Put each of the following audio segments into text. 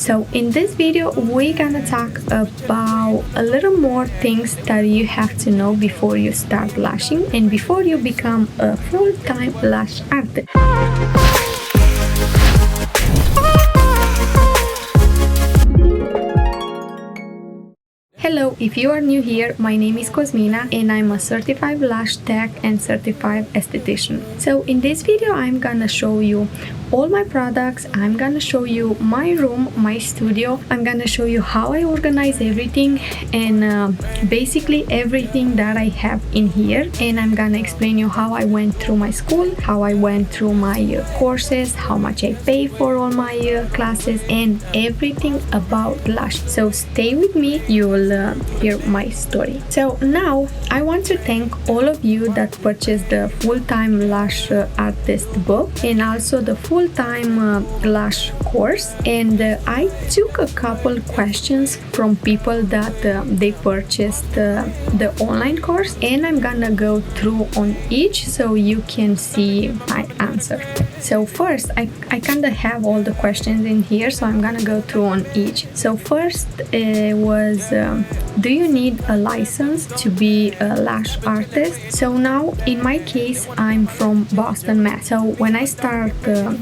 So in this video we're gonna talk about a little more things that you have to know before you start lashing and before you become a full-time lash artist. Hello, if you are new here, my name is Cosmina and I'm a certified lash tech and certified esthetician. So in this video I'm gonna show you all my products, I'm gonna show you my room, my studio, I'm gonna show you how I organize everything and basically everything that I have in here, and I'm gonna explain you how I went through my school, how I went through my courses, how much I pay for all my classes and everything about lash. So stay with me, you will hear my story. So now I want to thank all of you that purchased the full-time lash artist book and also the full-time lash course, and I took a couple questions from people that they purchased the online course, and I'm gonna go through on each so you can see my answer. So first I kind of have all the questions in here, so I'm gonna go through on each. So first was do you need a license to be a lash artist? So now in my case I'm from Boston, Mass. So when I start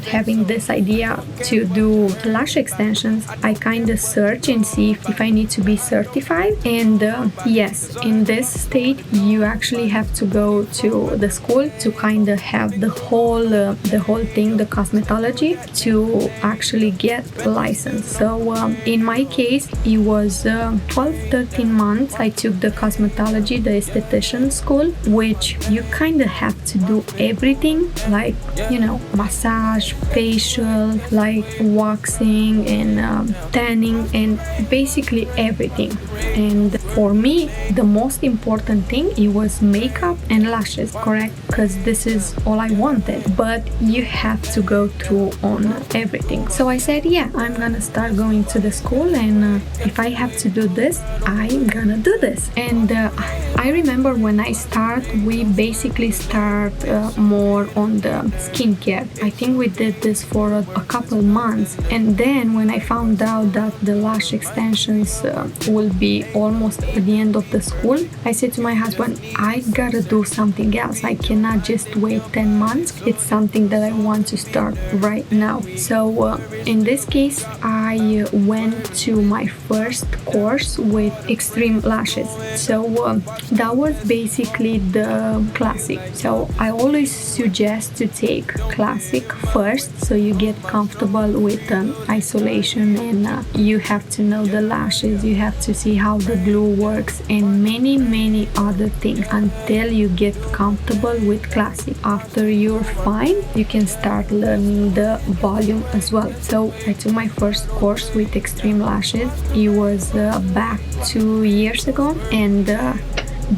having this idea to do lash extensions, I kind of search and see if I need to be certified, and yes, in this state you actually have to go to the school to kind of have the whole thing, the cosmetology, to actually get a license. So in my case it was 12-13 months I took the cosmetology, the esthetician school, which you kind of have to do everything, like, you know, massage, facial, like waxing and tanning and basically everything. And for me the most important thing, it was makeup and lashes, correct? Because this is all I wanted, but you have to go through on everything. So I said, yeah, I'm gonna start going to the school, and if I have to do this, I'm gonna do this. And I remember when I start, we basically start more on the skincare. I think we did this for a couple months, and then when I found out that the lash extensions will be almost at the end of the school, I said to my husband, I gotta do something else. I cannot just wait 10 months. It's something that I want to start right now. So in this case I went to my first course with Xtreme Lashes. So that was basically the classic. So I always suggest to take classic first, so you get comfortable with isolation, and you have to know the lashes, you have to see how the glue works and many other things until you get comfortable with classic. After you're fine, you can start learning the volume as well. So I took my first course with Xtreme Lashes. It was back 2 years ago, and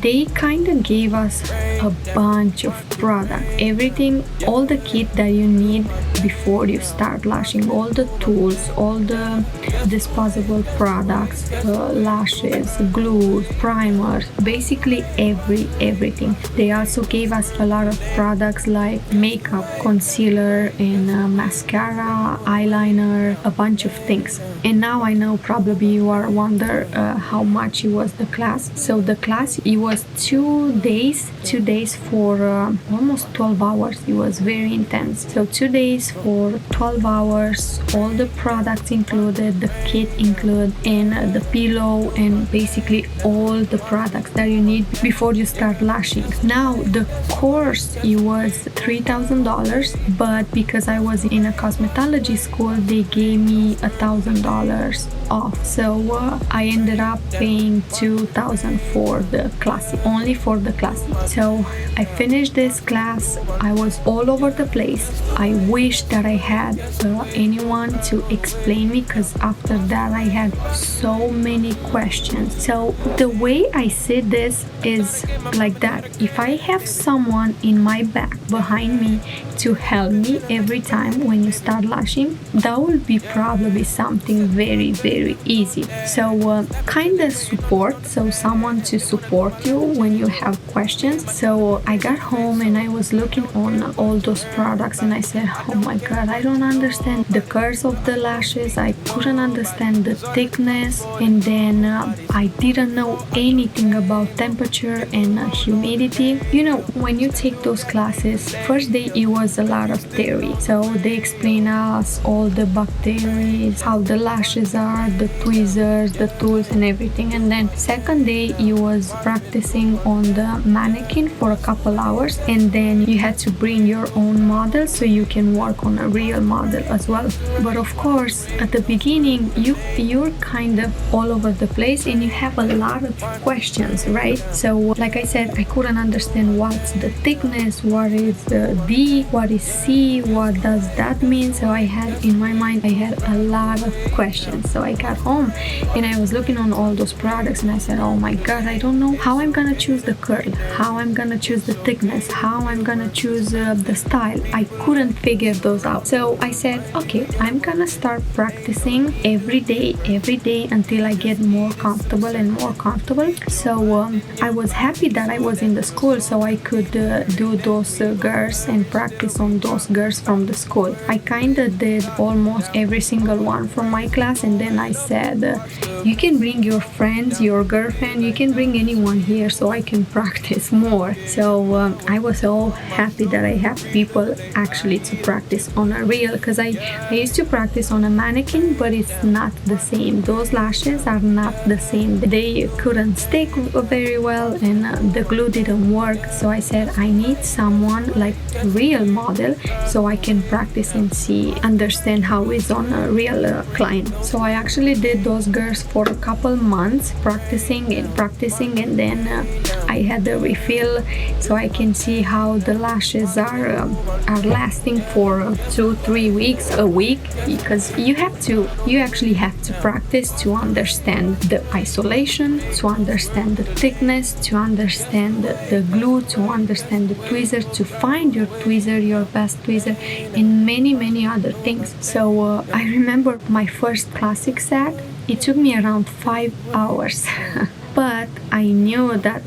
they kind of gave us a bunch of products, everything, all the kit that you need before you start lashing, all the tools, all the disposable products, lashes, glues, primers, basically everything. They also gave us a lot of products like makeup, concealer, and mascara, eyeliner, a bunch of things. And now I know probably you are wonder how much it was the class. So the class, it was 2 days for almost 12 hours. It was very intense. So 2 days for 12 hours, all the products included, the kit included, and the pillow, and basically all the products that you need before you start lashing. Now the course, it was $3,000, but because I was in a cosmetology school, they gave me $1,000 off. So I ended up paying $2,000 for the classic, only for the classic. So I finished this class. I was all over the place. I wish that I had anyone to explain me, because after that I had so many questions. So the way I see this is like that. If I have someone in my back behind me to help me every time when you start lashing, that will be probably something very easy. So kind of support, so someone to support you when you have questions. So So I got home and I was looking on all those products and I said, oh my god, I don't understand the curves of the lashes. I couldn't understand the thickness, and then I didn't know anything about temperature and humidity. You know, when you take those classes, first day it was a lot of theory. So they explain us all the bacteria, how the lashes are, the tweezers, the tools and everything. And then second day it was practicing on the mannequin for a couple hours, and then you had to bring your own model so you can work on a real model as well. But of course, at the beginning you're kind of all over the place and you have a lot of questions, right? So like I said, I couldn't understand what's the thickness, what is D, what is C, what does that mean. So I had in my mind, I had a lot of questions. So I got home and I was looking on all those products and I said, oh my god, I don't know how I'm gonna choose the curl, how I'm gonna choose the thickness, how I'm gonna choose the style. I couldn't figure those out. So I said, okay, I'm gonna start practicing every day until I get more comfortable and more comfortable. So I was happy that I was in the school so I could do those girls and practice on those girls from the school. I kind of did almost every single one from my class, and then I said, you can bring your friends, your girlfriend, you can bring anyone here so I can practice more. So I was so happy that I have people actually to practice on a real, because I used to practice on a mannequin, but it's not the same. Those lashes are not the same. They couldn't stick very well and the glue didn't work. So I said, I need someone like a real model so I can practice and understand how it's on a real client. So I actually did those girls for a couple months, practicing, and then I had the refill so I can see how the lashes are lasting for 2-3 weeks, a week, because you actually have to practice to understand the isolation, to understand the thickness, to understand the glue, to understand the tweezer, to find your tweezer, your best tweezer, and many other things. So I remember my first classic set, it took me around 5 hours. But I knew that,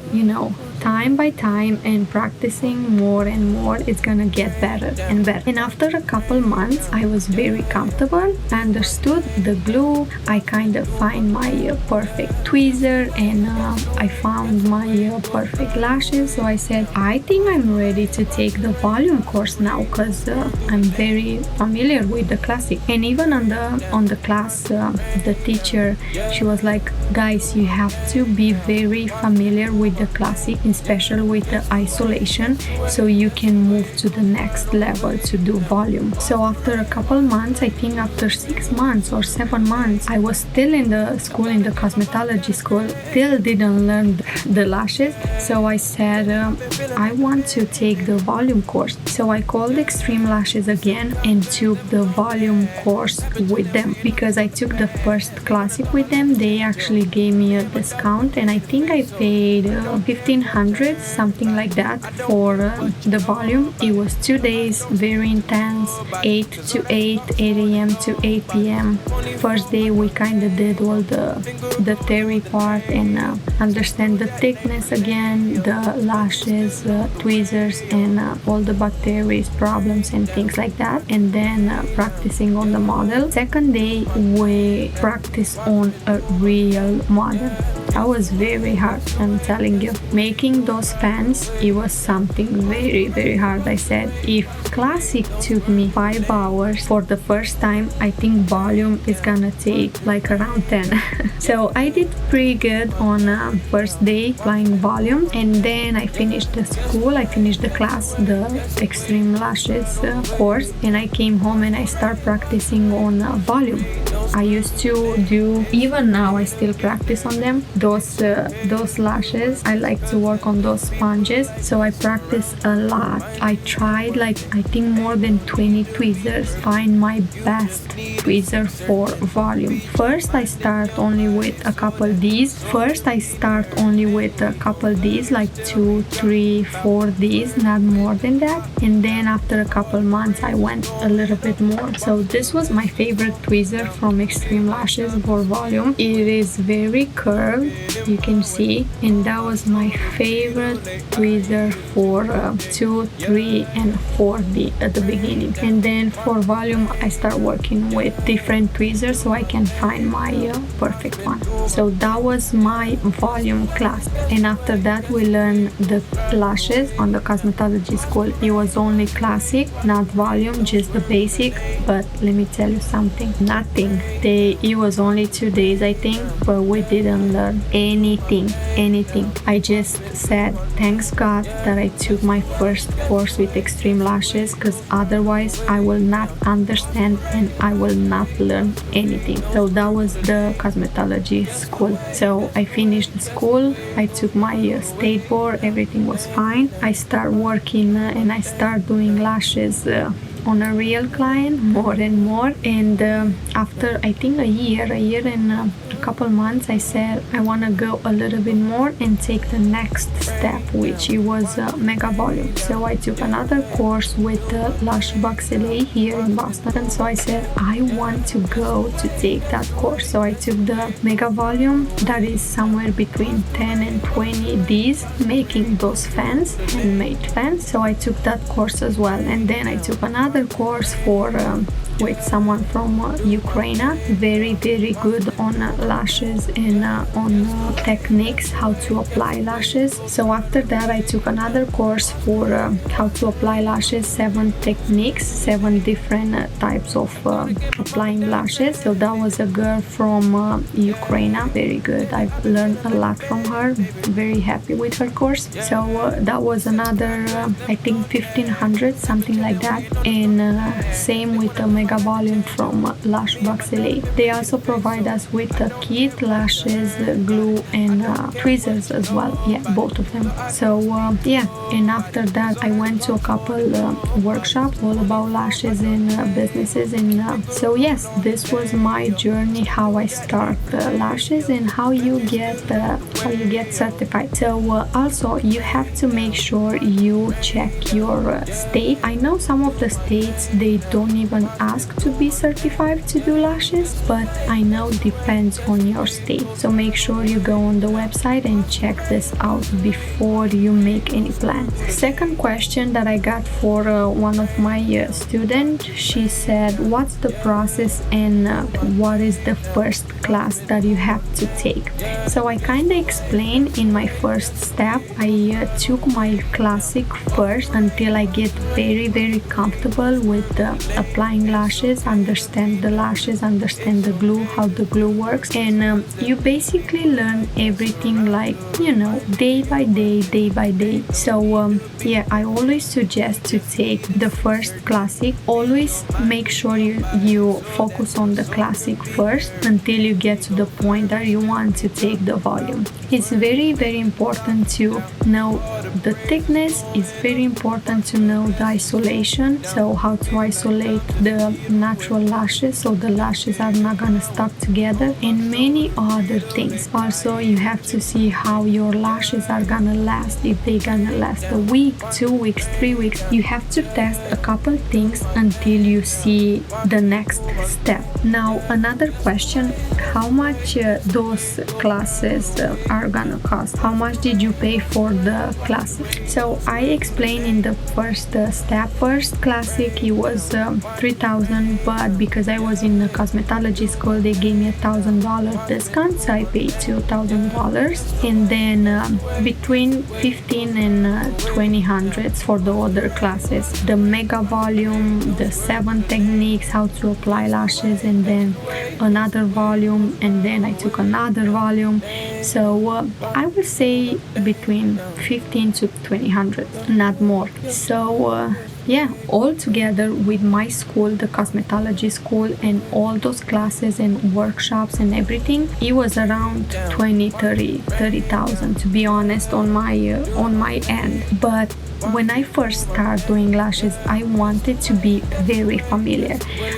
time by time and practicing more and more, it's gonna get better and better. And after a couple months, I was very comfortable. I understood the glue. I kind of find my perfect tweezer, and I found my perfect lashes. So I said, I think I'm ready to take the volume course now, because I'm very familiar with the classic. And even on the class, the teacher, she was like, guys, you have to be very familiar with the classic, especially with the isolation, so you can move to the next level to do volume. So after a couple months, I think after 6 months or 7 months, I was still in the school, in the cosmetology school, still didn't learn the lashes. So I said, I want to take the volume course. So I called Xtreme Lashes again and took the volume course with them, because I took the first classic with them. They actually gave me a discount, and I think I paid $1,500, something like that, for the volume. It was 2 days, very intense, 8 to 8 a.m. to 8 p.m. First day we kind of did all the theory part and understand the thickness again, the lashes, tweezers, and all the bacteria problems and things like that, and then practicing on the model. Second day we practice on a real model. That was very hard, I'm telling you. Making those fans, it was something very hard. I said, if classic took me 5 hours for the first time, I think volume is gonna take like around 10. So I did pretty good on first day applying volume, and then I finished the school, I finished the class, the Xtreme Lashes course, and I came home and I started practicing on volume. I used to do, even now I still practice on them, those lashes. I like to work on those sponges, so I practice a lot. I tried I think more than 20 tweezers, find my best tweezer for volume. First I start only with a couple D's. Like 2, 3, 4 D's, not more than that. And then after a couple months I went a little bit more. So this was my favorite tweezer from Xtreme Lashes for volume. It is very curved, you can see, and that was my favorite tweezer for 2, 3 and 4D at the beginning. And then for volume I start working with different tweezers so I can find my perfect one. So that was my volume class, and after that we learned the lashes on the cosmetology school. It was only classic, not volume, just the basic. But let me tell you something, nothing. It was only 2 days I think, but we didn't learn anything. I just said thanks God that I took my first course with Xtreme Lashes, because otherwise I will not understand and I will not learn anything. So that was the cosmetology school. So I finished the school, I took my state board, everything was fine. I start working and I start doing lashes on a real client more and more. And after I think a year and a couple months, I said I want to go a little bit more and take the next step, which it was mega volume. So I took another course with Lash LA here in Boston. So I said I want to go to take that course. So I took the mega volume, that is somewhere between 10 and 20 Ds, making those fans, handmade fans. So I took that course as well. And then I took another course for with someone from Ukraine, very good on lashes and on techniques, how to apply lashes. So after that I took another course for how to apply lashes, 7 techniques, 7 different types of applying lashes. So that was a girl from Ukraine, very good. I've learned a lot from her, very happy with her course. So that was another I think 1500, something like that. And same with the mega volume from Lash LA. They also provide us with a kit, lashes, glue and tweezers as well. Yeah, both of them. So yeah, and after that I went to a couple workshops all about lashes and businesses. And so yes, this was my journey, how I start lashes and how you get certified. So also you have to make sure you check your state. I know some of the states they don't even ask to be certified to do lashes, but I know depends on your state. So make sure you go on the website and check this out before you make any plans. Second question that I got for one of my students, she said what's the process and what is the first class that you have to take. So I kind of explained in my first step. I took my classic first until I get very comfortable with applying lashes, understand the lashes, understand the glue, how the glue works. And you basically learn everything, like, you know, day by day. So yeah, I always suggest to take the first classic. Always make sure you focus on the classic first until you get to the point that you want to take the volume. It's very important to know the thickness. It's very important to know the isolation, so how to isolate the natural lashes so the lashes are not gonna stuck together, and many other things. Also, you have to see how your lashes are gonna last, if they're gonna last a week, 2 weeks, 3 weeks. You have to test a couple things until you see the next step. Now another question, how much those classes are gonna cost? How much did you pay for the class? So I explained in the first step. First classic, it was 3,000, but because I was in the cosmetology school, they gave me $1,000 discount, so I paid $2,000. And then between 15 and 2000 for the other classes. The mega volume, the 7 techniques, how to apply lashes, and then another volume, and then I took another volume. So I would say between 15 to 2000, not more. So yeah, all together with my school, the cosmetology school, and all those classes and workshops and everything, it was around 30,000 to be honest on my end. But when I first started doing lashes, I wanted to be very familiar.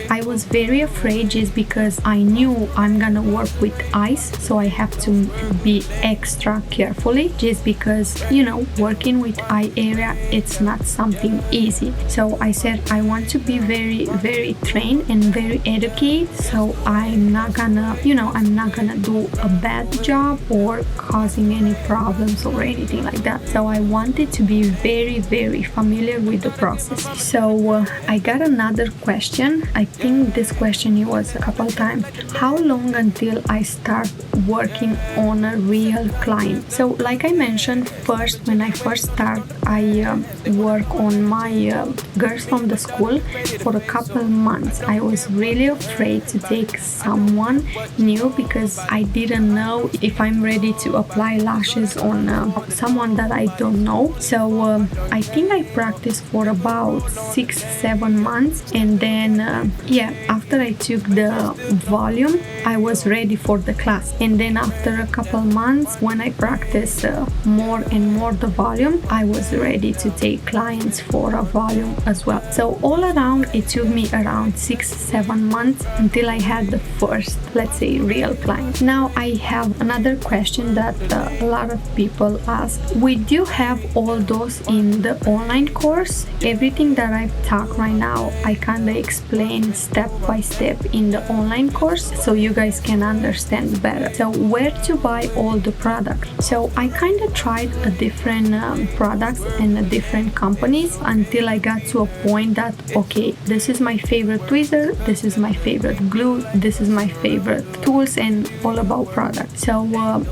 I was very afraid just because I knew I'm gonna work with eyes, so I have to be extra carefully, just because, you know, working with eye area, it's not something easy. So I said I want to be very trained and very educated, so I'm not gonna, I'm not gonna do a bad job or causing any problems or anything like that. So I wanted to be very familiar with the process. So I got another question. I think this question it was a couple times. How long until I start working on a real client? So like I mentioned, when I first start, I work on my girls from the school for a couple months. I was really afraid to take someone new because I didn't know if I'm ready to apply lashes on someone that I don't know. So I think I practiced for about 6-7 months, and then after I took the volume, I was ready for the class. And then after a couple months, when I practiced more and more the volume, I was ready to take clients for a volume as well. So all around, it took me around 6-7 months until I had the first, let's say, real client. Now I have another question that a lot of people ask. Would you have all those in the online course? Everything that I've talked right now, I kind of explain step by step in the online course so you guys can understand better. So where to buy all the products? So I kind of tried a different products and different companies until I got to a point that, okay, this is my favorite tweezer, this is my favorite glue, this is my favorite tools, and all about products. So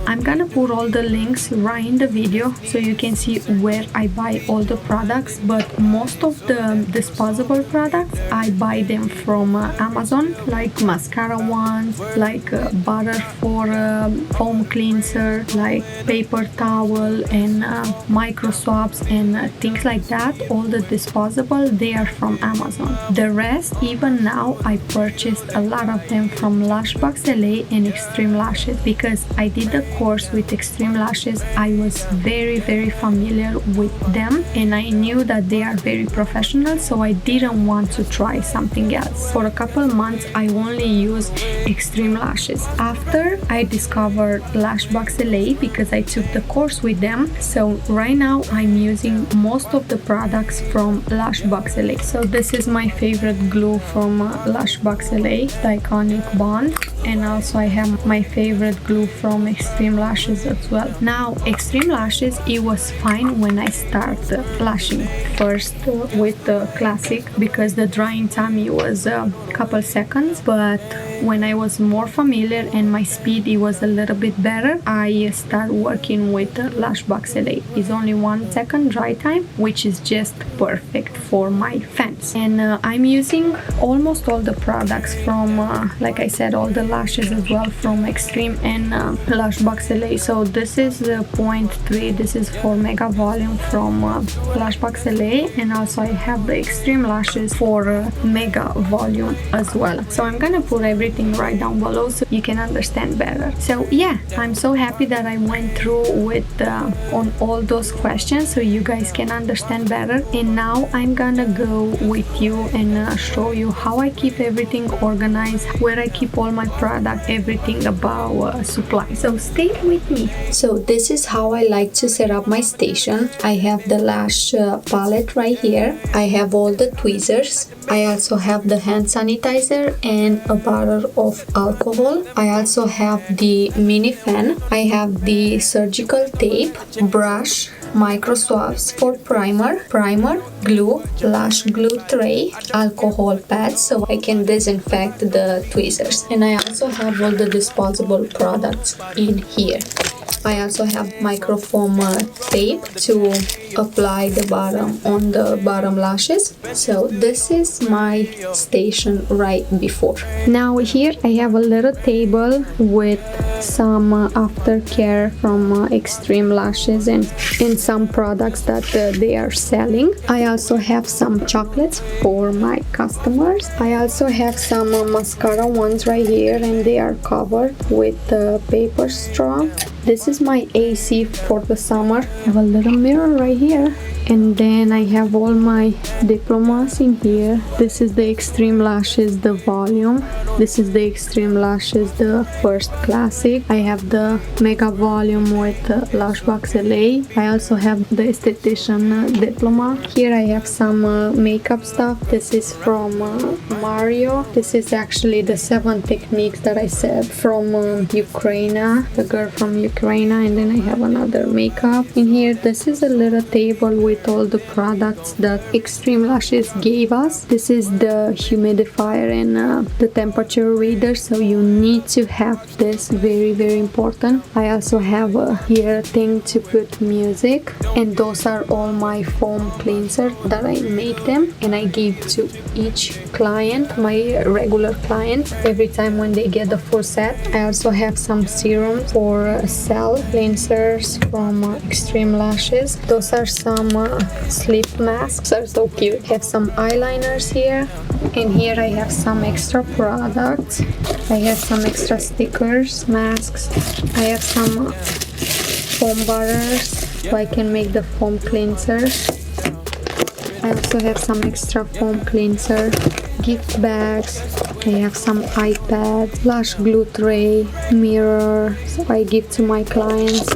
I'm gonna put all the links right in the video so you can see where I buy all the products, but most of the disposable products I buy them from Amazon, like mascara ones, like butter for foam cleanser, like paper towel and micro swabs and things like that. All the disposable, they are from Amazon. The rest, even now, I purchased a lot of them from Lashbox LA and Xtreme Lashes because I did the course with Xtreme Lashes. I was very familiar with them and I knew that they are very professional, so I didn't want to try something else. For a couple months, I only used Xtreme Lashes. After I discovered Lashbox LA because I took the course with them, so right now I'm using most of the products from Lashbox LA. So this is my favorite glue from Lashbox LA, the Iconic Bond, and also I have my favorite glue from Xtreme Lashes as well. Now Xtreme Lashes, it was fine when I started lashing first with the classic because the drying time it was a couple seconds, but when I was more familiar and my speed it was a little bit better, I started working with Lashbox LA. It's only 1 second dry time, which is just perfect for my fans. And I'm using almost all the products from, like I said, all the lashes as well from Xtreme and Lashbox LA. So this is 0.3, this is for mega volume from Lashbox LA, and also I have the Xtreme Lashes for mega volume as well. So I'm gonna put everything right down below so you can understand better. So yeah, I'm so happy that I went through with on all those questions so you guys can understand better. And now I'm gonna go with you and show you how I keep everything organized, where I keep all my product, everything about supply. So stay with me. So this is how I like to set up my station. I have the lash palette right here. I have all the tweezers. I also have the hand sanitizer and a bottle of alcohol. I also have the mini fan. I have the surgical tape, brush, micro swabs for primer, glue, lash glue tray, alcohol pads so I can disinfect the tweezers. And I also have all the disposable products in here. I also have microfoam tape to apply the bottom on the bottom lashes. So this is my station right before. Now here I have a little table with some aftercare from Xtreme Lashes and some products that they are selling. I also have some chocolates for my customers. I also have some mascara ones right here and they are covered with paper straw. This is my AC for the summer. I have a little mirror right here And then I have all my diplomas in here. This is the Xtreme Lashes, the volume. This is the Xtreme Lashes, the first classic. I have the mega volume with Lash Box LA. I also have the esthetician diploma. Here I have some makeup stuff. This is from Mario. This is actually the 7 techniques that I said from Ukraine, the girl from Ukraine. And then I have another makeup in here. This is a little table with all the products that Xtreme Lashes gave us. This is the humidifier and the temperature reader, so you need to have this, very important. I also have here a thing to put music, and those are all my foam cleanser that I make them and I give to each client, my regular client, every time when they get the full set. I also have some serums for cell cleansers from Xtreme Lashes. Those are some sleep masks, are so cute. I have some eyeliners here, and here I have some extra products. I have some extra stickers, masks. I have some foam butters so I can make the foam cleansers. I also have some extra foam cleanser, gift bags. I have some iPad, lash glue tray, mirror, so I give to my clients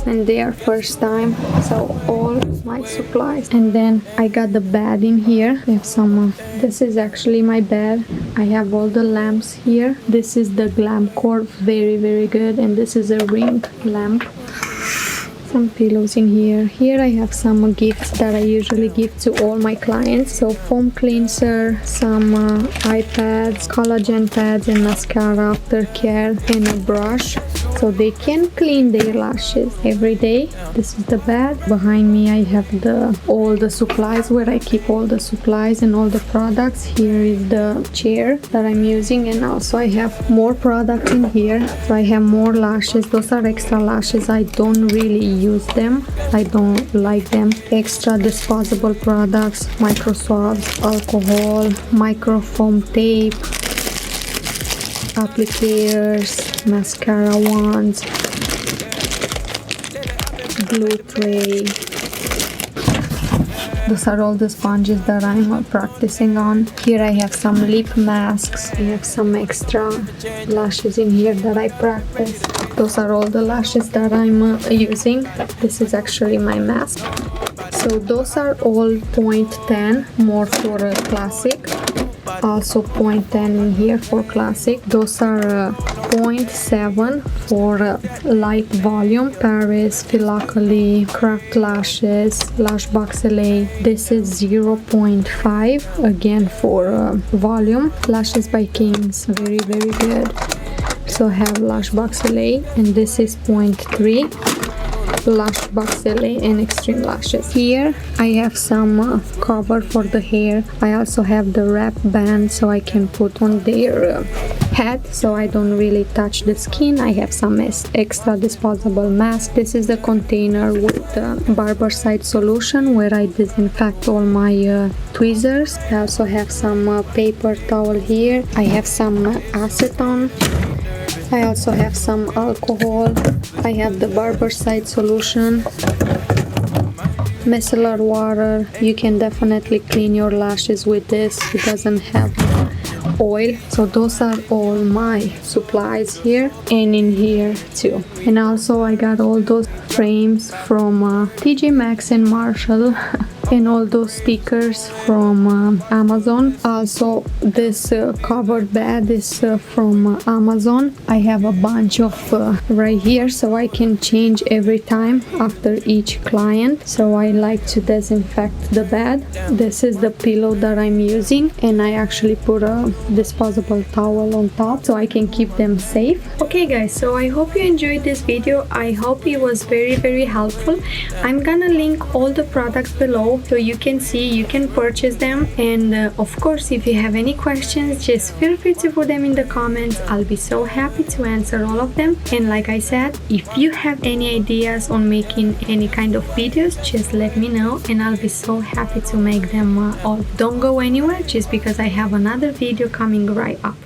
and their first time, so all my supplies. And then I got the bed in here. I have some this is actually my bed. I have all the lamps here. This is the glam cord, very good, and this is a ring lamp. Some pillows in here. Here I have some gifts that I usually give to all my clients. So foam cleanser, some iPads, collagen pads and mascara after care, and a brush so they can clean their lashes every day. This is the bed. Behind me I have all the supplies, where I keep all the supplies and all the products. Here is the chair that I'm using, and also I have more products in here. So I have more lashes. Those are extra lashes. I don't really use them. I don't like them. Extra disposable products, micro swabs, alcohol, microfoam tape, applicators, mascara wands, glue tray. Those are all the sponges that I'm practicing on. Here I have some lip masks. I have some extra lashes in here that I practice. Those are all the lashes that I'm using. This is actually my mask. So those are all 0.10, more for a classic. Also 0.10 in here for classic. Those are 0.7 for light volume, Paris, Philocally, cracked lashes, Lash Box LA. This is 0.5 again for volume. Lashes by Kings, very good. So I have Lash Box LA, and this is 0.3. Lash Box LA and Xtreme Lashes. Here I have some cover for the hair. I also have the wrap band so I can put on their head so I don't really touch the skin. I have some extra disposable mask. This is the container with Barbicide solution where I disinfect all my tweezers. I also have some paper towel here. I have some acetone. I also have some alcohol. I have the Barbicide solution, micellar water. You can definitely clean your lashes with this. It doesn't have oil. So those are all my supplies here and in here too. And also I got all those frames from TJ Maxx and Marshall. And all those stickers from Amazon. Also this covered bed is from Amazon. I have a bunch of right here so I can change every time after each client. So I like to disinfect the bed. This is the pillow that I'm using, and I actually put a disposable towel on top so I can keep them safe. Okay guys, so I hope you enjoyed this video. I hope it was very helpful. I'm gonna link all the products below so you can see, you can purchase them, and of course if you have any questions, just feel free to put them in the comments. I'll be so happy to answer all of them. And like I said, if you have any ideas on making any kind of videos, just let me know and I'll be so happy to make them all. Don't go anywhere just because I have another video coming right up.